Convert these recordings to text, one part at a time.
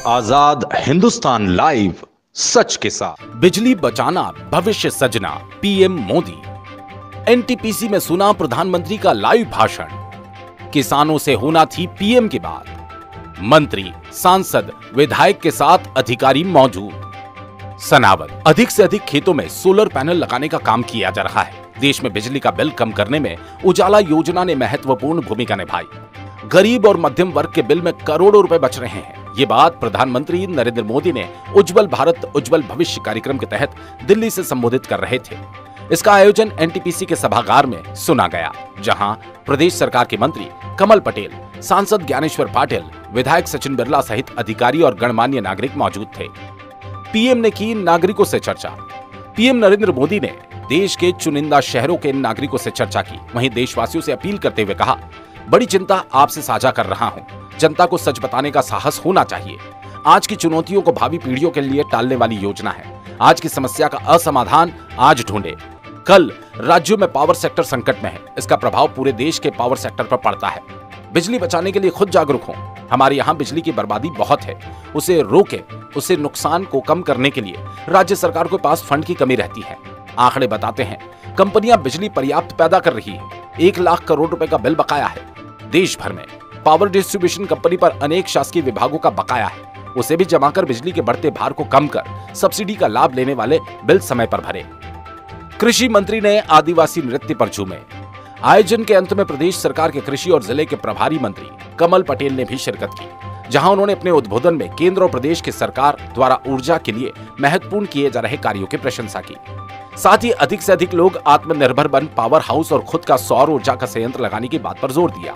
आजाद Hindustan live, सच के साथ। बिजली बचाना भविष्य सजना, पीएम मोदी। एनटीपीसी में सुना प्रधानमंत्री का लाइव भाषण। किसानों से होना थी पीएम की बात। मंत्री, सांसद, विधायक के साथ अधिकारी मौजूद। सनावत, अधिक से अधिक खेतों में सोलर पैनल लगाने का काम किया जा रहा है। देश में बिजली का बिल कम करने में उजाला योजना ने महत्वपूर्ण भूमिका निभाई। गरीब और मध्यम वर्ग के बिल में करोड़ों रुपए बच रहे हैं। ये बात प्रधानमंत्री नरेंद्र मोदी ने उज्जवल भारत उज्जवल भविष्य कार्यक्रम के तहत दिल्ली से संबोधित कर रहे थे। इसका आयोजन एनटीपीसी के सभागार में सुना गया, जहां प्रदेश सरकार के मंत्री कमल पटेल, सांसद ज्ञानेश्वर पाटिल, विधायक सचिन बिरला सहित अधिकारी और गणमान्य नागरिक मौजूद थे। पीएम ने की नागरिकों से चर्चा। पीएम नरेंद्र मोदी ने देश के चुनिंदा शहरों के नागरिकों से चर्चा की। वहीं देशवासियों से अपील करते हुए कहा, बड़ी चिंता आपसे साझा कर रहा हूं। जनता को सच बताने का साहस होना चाहिए। आज की चुनौतियों को भावी पीढ़ियों के लिए टालने वाली योजना है। आज की समस्या का असमाधान आज ढूंढे। कल राज्यों में पावर सेक्टर संकट में है। इसका प्रभाव पूरे देश के पावर सेक्टर पर पड़ता है। बिजली बचाने के लिए खुद जागरूक हों। हमारे यहाँ बिजली की बर्बादी बहुत है, उसे रोके। उसे नुकसान को कम करने के लिए राज्य सरकार के पास फंड की कमी रहती है। आंकड़े बताते हैं, कंपनियां बिजली पर्याप्त पैदा कर रही है। 1 लाख करोड़ रुपए का बिल बकाया है। देश भर में पावर डिस्ट्रीब्यूशन कंपनी पर अनेक शासकीय विभागों का बकाया है। उसे भी जमा कर बिजली के बढ़ते भार को कम कर सब्सिडी का लाभ लेने वाले बिल समय पर भरे। कृषि मंत्री ने आदिवासी नृत्य पर झूमे। आयोजन के अंत में प्रदेश सरकार के कृषि और जिले के प्रभारी मंत्री कमल पटेल ने भी शिरकत की, जहां उन्होंने अपने उद्बोधन में केंद्र और प्रदेश की सरकार द्वारा ऊर्जा के लिए महत्वपूर्ण किए जा रहे कार्यों की प्रशंसा की। साथ ही अधिक से अधिक लोग आत्मनिर्भर बन पावर हाउस और खुद का सौर ऊर्जा का संयंत्र लगाने की बात पर जोर दिया।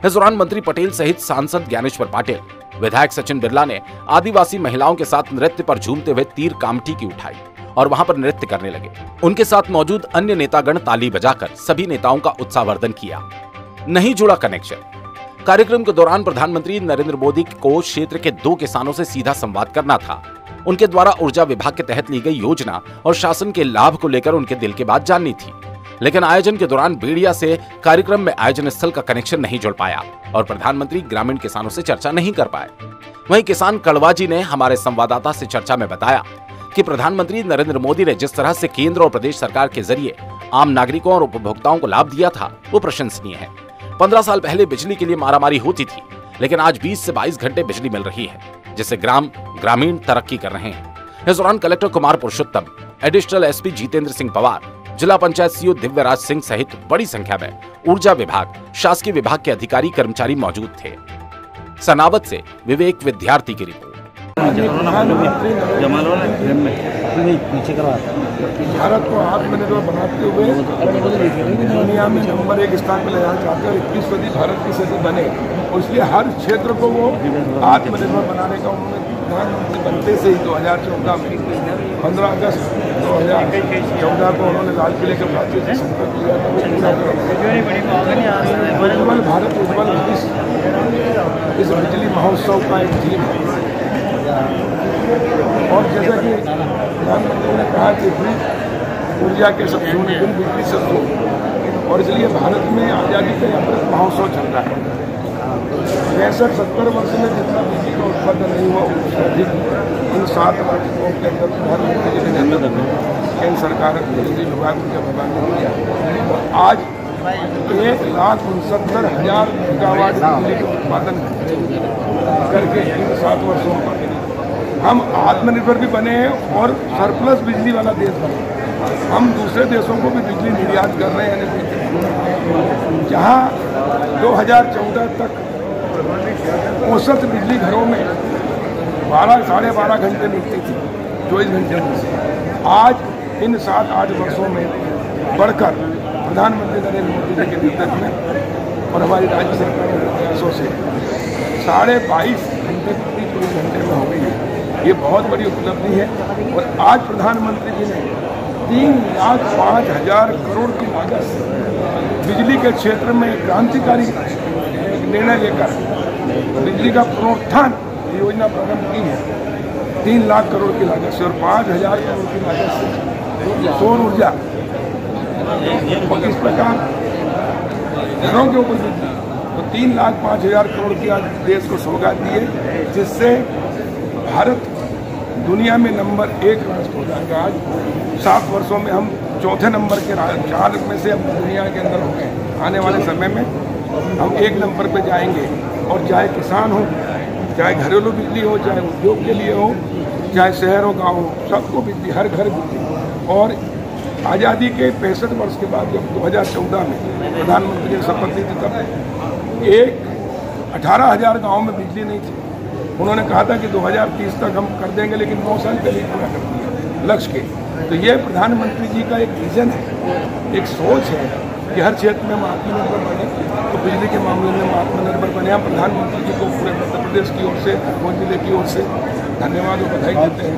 इस दौरान मंत्री पटेल सहित सांसद ज्ञानेश्वर पाटिल, विधायक सचिन बिरला ने आदिवासी महिलाओं के साथ नृत्य पर झूमते हुए तीर कामठी की उठाई और वहां पर नृत्य करने लगे। उनके साथ मौजूद अन्य नेतागण ताली बजाकर सभी नेताओं का उत्साहवर्धन किया। नहीं जुड़ा कनेक्शन। कार्यक्रम के दौरान प्रधानमंत्री नरेंद्र मोदी को क्षेत्र के 2 किसानों से सीधा संवाद करना था। उनके द्वारा ऊर्जा विभाग के तहत ली गई योजना और शासन के लाभ को लेकर उनके दिल की बात जाननी थी। लेकिन आयोजन के दौरान बेड़िया से कार्यक्रम में आयोजन स्थल का कनेक्शन नहीं जुड़ पाया और प्रधानमंत्री ग्रामीण किसानों से चर्चा नहीं कर पाए। वहीं किसान कड़वा जी ने हमारे संवाददाता से चर्चा में बताया कि प्रधानमंत्री नरेंद्र मोदी ने जिस तरह से केंद्र और प्रदेश सरकार के जरिए आम नागरिकों और उपभोक्ताओं को लाभ दिया था, वो प्रशंसनीय है। 15 साल पहले बिजली के लिए मारामारी होती थी, लेकिन आज 20 से 22 घंटे बिजली मिल रही है, जिससे ग्रामीण तरक्की कर रहे हैं। इस दौरान collector Kumar Purushottam, additional SP Jitendra Singh Pawar, जिला पंचायत सीईओ दिव्यराज सिंह सहित बड़ी संख्या में ऊर्जा विभाग, शासकीय विभाग के अधिकारी कर्मचारी मौजूद थे। सनावत से विवेक विद्यार्थी की रिपोर्ट। भारत को आत्मनिर्भर बनाते हुए दुनिया में नंबर 1 स्थान पर ले जाना चाहते हैं और 21वीं सदी भारत की सदी बने, और इसलिए हर क्षेत्र को वो आत्मनिर्भर बनाने का उन्होंने प्रधानमंत्री बनते से ही 2014 में 15 अगस्त 2014 को उन्होंने लाल किले के प्राचीर से संपर्क किया था। उज्जवल भारत उज्जवल इस बिजली महोत्सव का एक थीम है। और जैसा कि प्रधानमंत्री ने कहा कि ऊर्जा के सब बिजली से शुरू, और इसलिए भारत में आज़ादी का अमृत महोत्सव चल रहा है। 65-70 वर्ष में जितना बिजली का उत्पादन नहीं हुआ, उससे अधिक इन 7 वर्षों के अंदर प्रधानमंत्री जी ने केंद्र सरकार बिजली विभाग के प्रबंध किया और आज 1,69,000 मेगावाट बिजली का उत्पादन करके इन 7 वर्षों में हम आत्मनिर्भर भी बने हैं और सरप्लस बिजली वाला देश बने। हम दूसरे देशों को भी बिजली निर्यात कर रहे हैं। जहाँ 2014 तक औसत बिजली घरों में 12-12.5 घंटे मिलती थी, 24 घंटे में, आज इन 7-8 वर्षों में बढ़कर प्रधानमंत्री नरेंद्र मोदी जी के नेतृत्व में और हमारी राज्य सरकार के प्रयासों से 22.5 घंटे 24 घंटे में हो गई है। ये बहुत बड़ी उपलब्धि है और आज प्रधानमंत्री जी ने 3,05,000 करोड़ की लागत से बिजली के क्षेत्र में क्रांतिकारी निर्णय लेकर बिजली का पुनरुत्थान योजना प्रारंभ की है। 3 लाख करोड़ की लागत से और 5,000 करोड़ की लागत से सौर ऊर्जा, और इस प्रकार घरों के ऊपर बिजली, तो 3,05,000 करोड़ की आज देश को सौगात दी है, जिससे भारत दुनिया में नंबर 1 राष्ट्र हो जाएगा। आज 7 वर्षों में हम चौथे नंबर के 4 में से अब दुनिया के अंदर हो गए। आने वाले समय में हम 1 नंबर पे जाएंगे। और चाहे किसान हो, चाहे घरेलू बिजली हो, चाहे उद्योग के लिए हो, चाहे शहर हो, गाँव हो, सबको बिजली, हर घर बिजली। और आज़ादी के 65 वर्ष के बाद जब 2014 में प्रधानमंत्री ने शपथ ली थी, तब 18,000 गाँव में बिजली नहीं थी। उन्होंने कहा था कि 2030 तक हम कर देंगे, लेकिन 9 साल पहले पूरा कर दिया लक्ष्य के। तो ये प्रधानमंत्री जी का एक विजन है, एक सोच है कि हर क्षेत्र में हम आत्मनिर्भर बने। तो बिजली के मामले में हम आत्मनिर्भर बने। हम प्रधानमंत्री जी को पूरे मध्य प्रदेश की ओर से, खरगोन जिले की ओर से धन्यवाद और बधाई देते हैं।